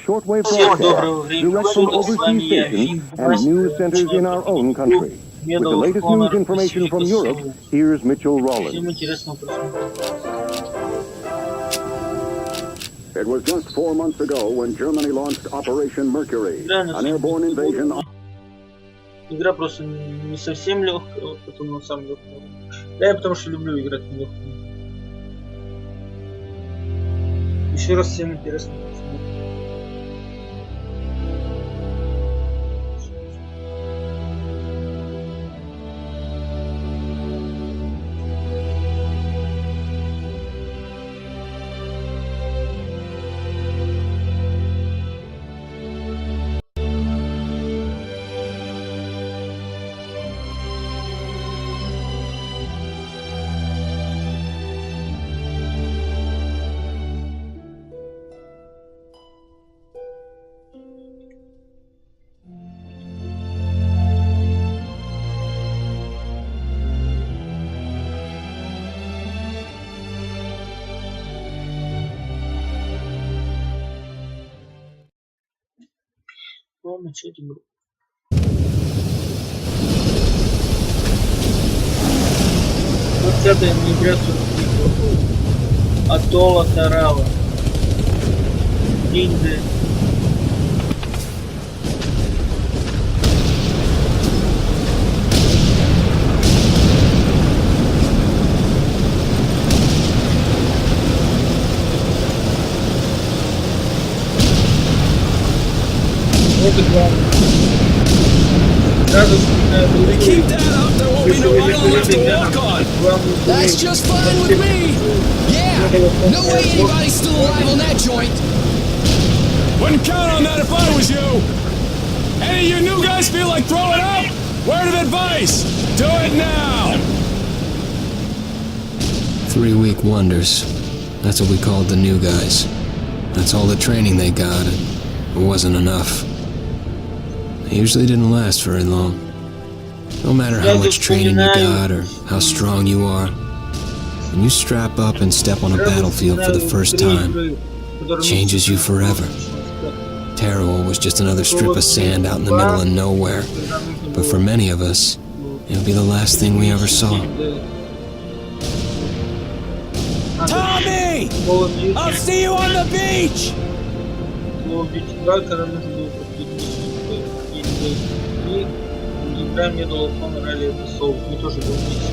shortwave Всем broadcasts доброго времени direct from суток, с вами overseas я, stations Финк, and news centers in our own country. With the latest news information from Europe, here's Mitchell Всем Rollins. интересного просмотра. It was just 4 months ago when Germany launched Operation Mercury, an airborne invasion. Игра просто не совсем легкая, вот потом на самом легком. Да, я потому что люблю играть на легком. Еще раз всем интересно просмотр. Начать игру. Вот 20 ноября 43 Атолла Тарава. Ниндзя. Keep that up, there won't be no island left to walk on. That's just fine with me. Yeah, no way anybody's still alive on that joint. Wouldn't count on that if I was you. Any of you new guys feel like throwing up? Word of advice, do it now. 3-week wonders. That's what we called the new guys. That's all the training they got, and it wasn't enough. It usually didn't last very long. No matter how much training you got or how strong you are, when you strap up and step on a battlefield for the first time, it changes you forever. Terror was just another strip of sand out in the middle of nowhere, but for many of us, it'll be the last thing we ever saw. Tommy! I'll see you on the beach! Игра мне дала фон ралли это соус, мне тоже был PC.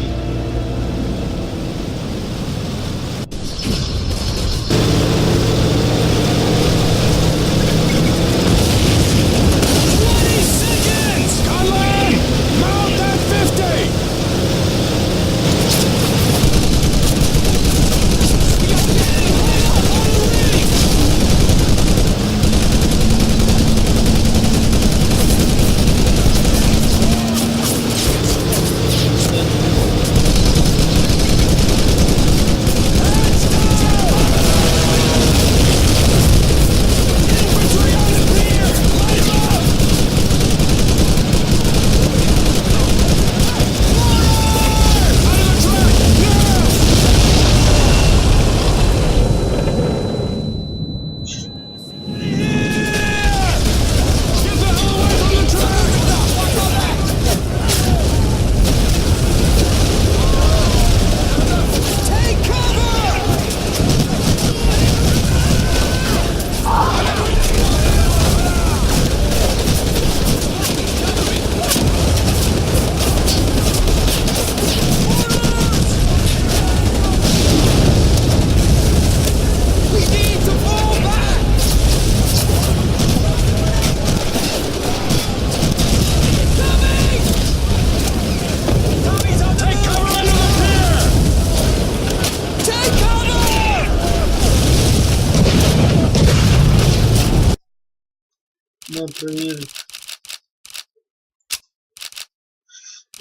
Надо проверить.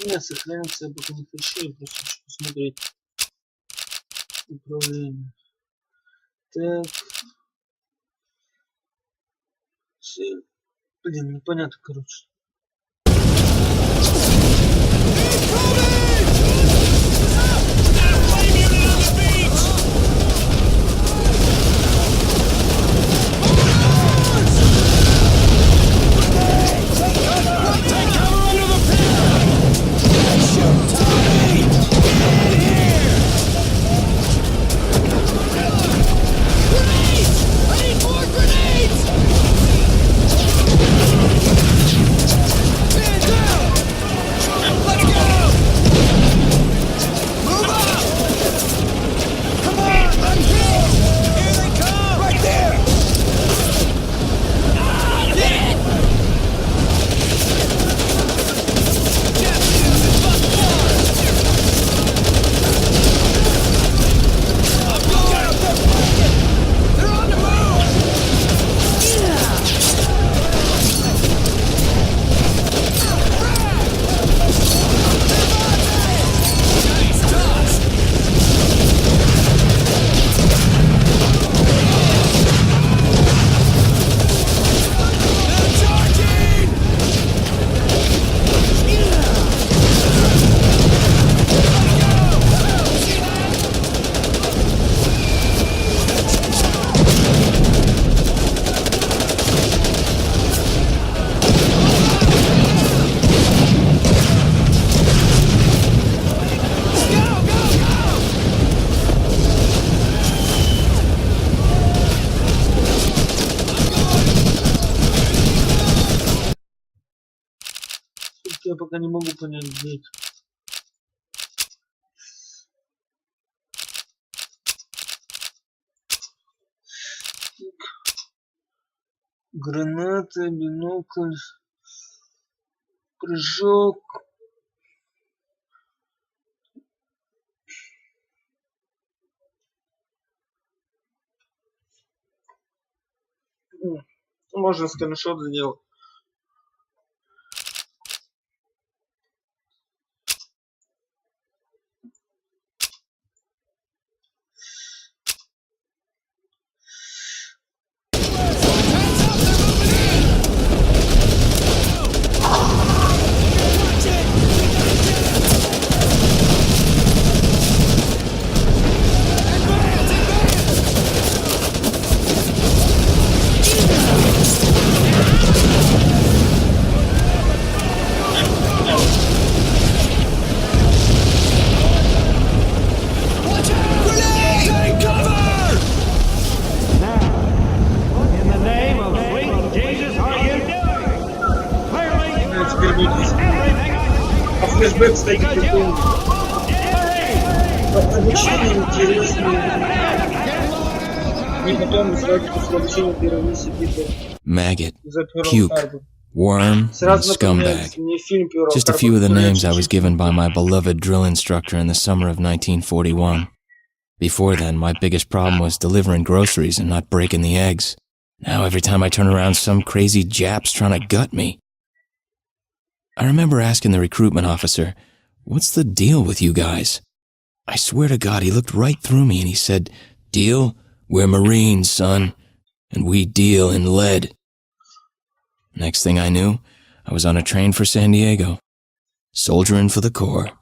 Нет, сохраниться я пока не хочу, я просто хочу посмотреть управление. Так. Цель. Блин, непонятно, короче. пока не могу понять, где это. Граната, бинокль, прыжок. Можно скриншот сделать. Флешбэк, кстати, такой обучение интересное. И потом сразу после обучения первой миссии Maggot, puke, worm, and scumbag. Just a few of the names I was given by my beloved drill instructor in the summer of 1941. Before then, my biggest problem was delivering groceries and not breaking the eggs. Now every time I turn around, some crazy Jap's trying to gut me. I remember asking the recruitment officer, "What's the deal with you guys?" I swear to God, he looked right through me and he said, "Deal? We're Marines, son, and we deal in lead." Next thing I knew, I was on a train for San Diego. Soldiering for the Corps.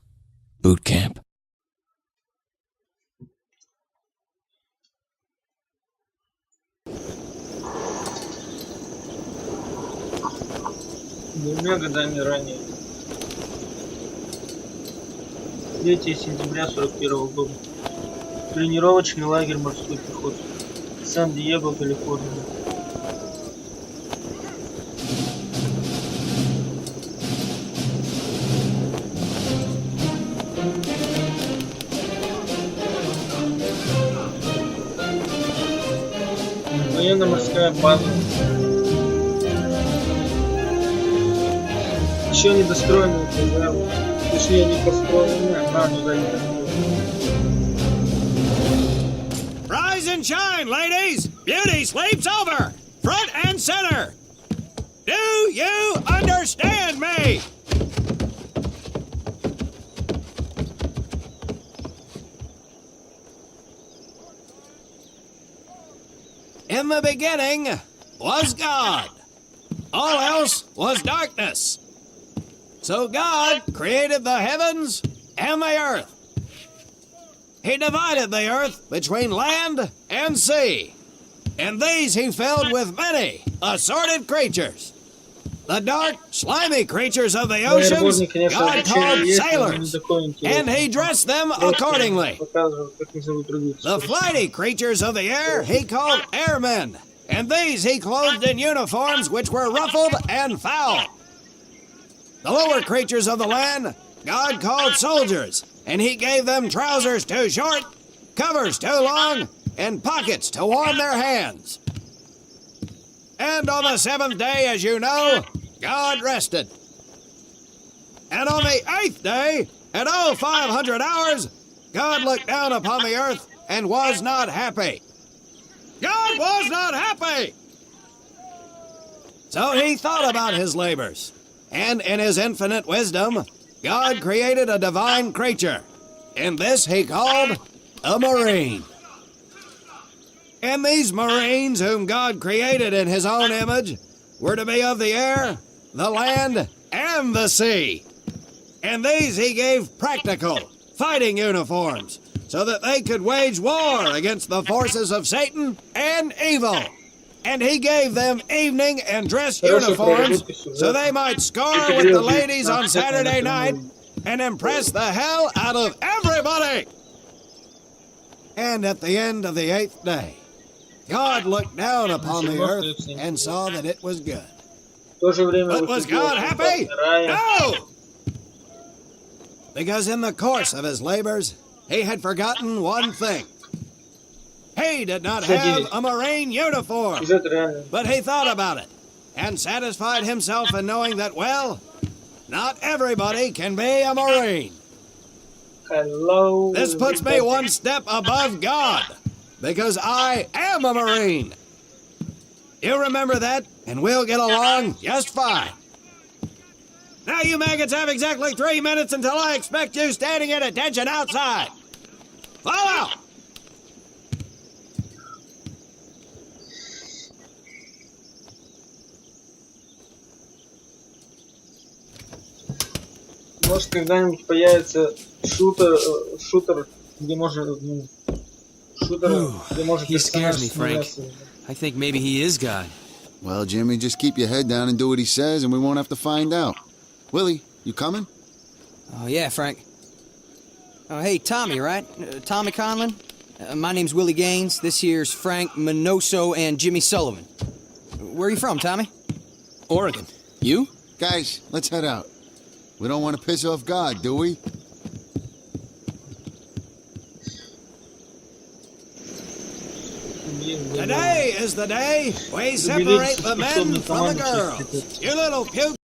Boot camp. Двумя годами ранее. 3 сентября 1941 года. Тренировочный лагерь морской пехоты. Сан-Диего, Калифорния. Военно-морская база. Еще не достроенная, точнее не построенная, Rise and shine, ladies! Beauty sleeps over! Front and center! Do you understand me? In the beginning was God. All else was darkness. So God created the heavens and the earth. He divided the earth between land and sea, and these he filled with many assorted creatures. The dark, slimy creatures of the oceans God called sailors, and he dressed them accordingly. The flighty creatures of the air he called airmen, and these he clothed in uniforms which were ruffled and foul. The lower creatures of the land God called soldiers, and he gave them trousers too short, covers too long, and pockets to warm their hands. And on the 7th day, as you know, God rested. And on the 8th day, at 0500 hours, God looked down upon the earth and was not happy. God was not happy! So he thought about his labors. And in his infinite wisdom, God created a divine creature. And this he called a Marine. And these Marines whom God created in his own image were to be of the air, the land, and the sea. And these he gave practical, fighting uniforms, so that they could wage war against the forces of Satan and evil. And he gave them evening and dress uniforms so they might score with the ladies on Saturday night and impress the hell out of everybody. And at the end of the 8th day, God looked down upon the earth and saw that it was good. But was God happy? No! because in the course of his labors, he had forgotten one thing. He did not have a Marine uniform, but he thought about it and satisfied himself in knowing that, well, not everybody can be a Marine. Hello. This puts me one step above God, because I am a Marine. You remember that, and we'll get along just fine. Now you maggots have exactly 3 minutes until I expect you standing at attention outside. Follow! Может, когда-нибудь появится шутер, где можно, где может He scares me, Frank. I think maybe he is God. Well, Jimmy, just keep your head down and do what he says, and we won't have to find out. Willie, you coming? Oh, yeah, Frank. Oh, hey, Tommy, right? Tommy Conlon? My name's Willie Gaines. This here's Frank Minoso and Jimmy Sullivan. Where are you from, Tommy? Oregon. You? Guys, let's head out. We don't want to piss off God, do we? Today is the day we separate the men from the girls. You little puke.